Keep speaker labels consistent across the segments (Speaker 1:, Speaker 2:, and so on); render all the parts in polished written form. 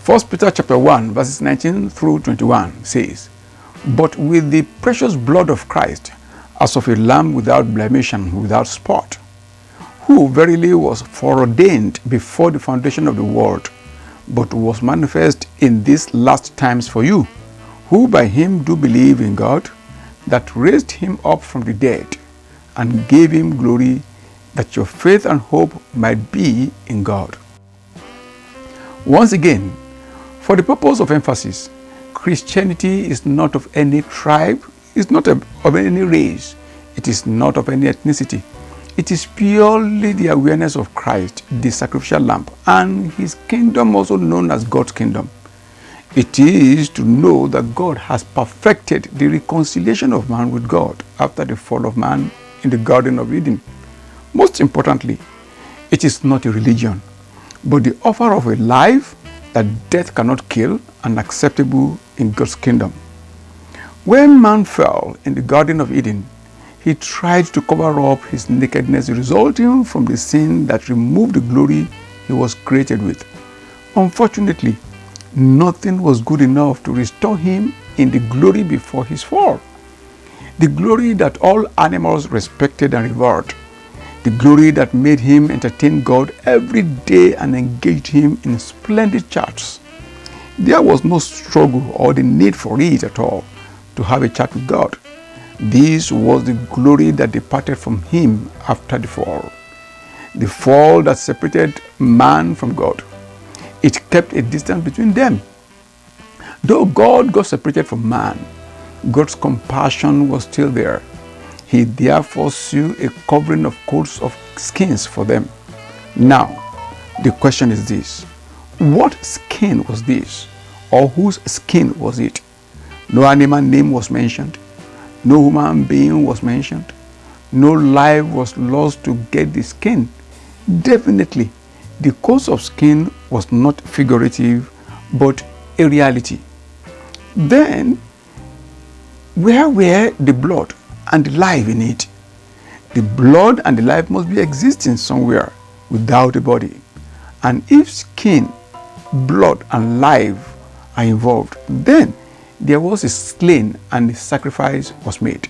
Speaker 1: 1 Peter chapter 1 verses 19 through 21 says, "But with the precious blood of Christ, as of a lamb without blemish and without spot, who verily was foreordained before the foundation of the world, but was manifest in these last times for you, who by him do believe in God, that raised him up from the dead, and gave him glory, that your faith and hope might be in God." Once again, for the purpose of emphasis, Christianity is not of any tribe, is not of any race, it is not of any ethnicity. It is purely the awareness of Christ, the sacrificial lamb, and his kingdom, also known as God's kingdom. It is to know that God has perfected the reconciliation of man with God after the fall of man in the Garden of Eden. Most importantly, it is not a religion, but the offer of a life that death cannot kill and acceptable in God's kingdom. When man fell in the Garden of Eden, he tried to cover up his nakedness resulting from the sin that removed the glory he was created with. Unfortunately, nothing was good enough to restore him in the glory before his fall. The glory that all animals respected and revered. The glory that made him entertain God every day and engaged him in splendid chats. There was no struggle or the need for it at all to have a chat with God. This was the glory that departed from him after the fall. The fall that separated man from God. It kept a distance between them. Though God got separated from man, God's compassion was still there. He therefore sewed a covering of coats of skins for them. Now, the question is this: what skin was this? Or whose skin was it? No animal name was mentioned. No human being was mentioned. No life was lost to get the skin. Definitely, the coat of skin was not figurative, but a reality. Then, where were the blood and the life in it? The blood and the life must be existing somewhere without a body. And if skin, blood, and life are involved, then there was a slain and the sacrifice was made.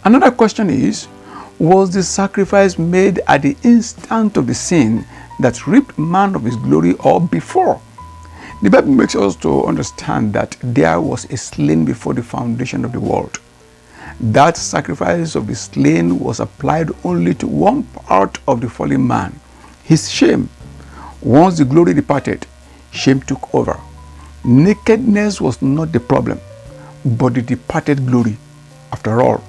Speaker 1: Another question is, was the sacrifice made at the instant of the sin that ripped man of his glory, or before? The Bible makes us to understand that there was a slain before the foundation of the world. That sacrifice of the slain was applied only to one part of the fallen man, his shame. Once the glory departed, shame took over. Nakedness was not the problem, but the departed glory. After all,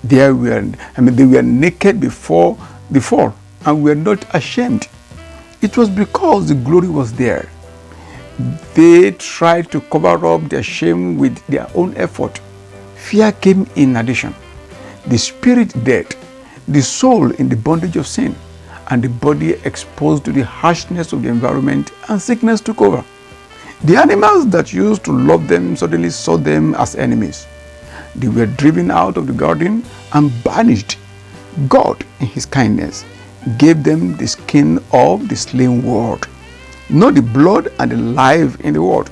Speaker 1: they were naked before the fall and were not ashamed. It was because the glory was there. They tried to cover up their shame with their own effort. Fear came in addition. The spirit dead, the soul in the bondage of sin, and the body exposed to the harshness of the environment, and sickness took over. The animals that used to love them suddenly saw them as enemies. They were driven out of the garden and banished. God, in his kindness, gave them the skin of the slain world, not the blood and the life in the world.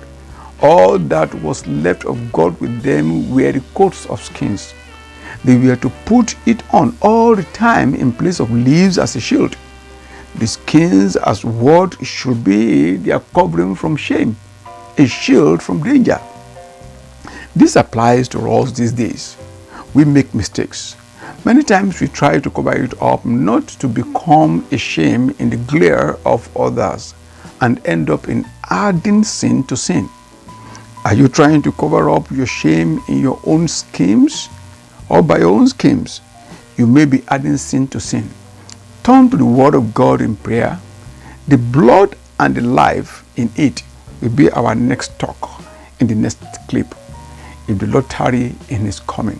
Speaker 1: All that was left of God with them were the coats of skins. They were to put it on all the time in place of leaves as a shield. The skins as what should be their covering from shame, a shield from danger. This applies to us these days. We make mistakes. Many times we try to cover it up, not to become a shame in the glare of others, and end up in adding sin to sin. Are you trying to cover up your shame in your own schemes or by your own schemes? You may be adding sin to sin. Turn to the Word of God in prayer. The blood and the life in it will be our next talk in the next clip. If the Lord tarry in his coming.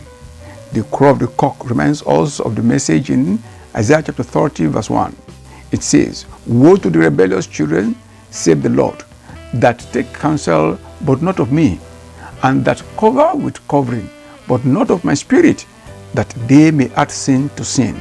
Speaker 1: The crow of the cock reminds us of the message in Isaiah chapter 30 verse 1. It says, "Woe to the rebellious children, save the Lord, that take counsel, but not of me, and that cover with covering, but not of my spirit, that they may add sin to sin."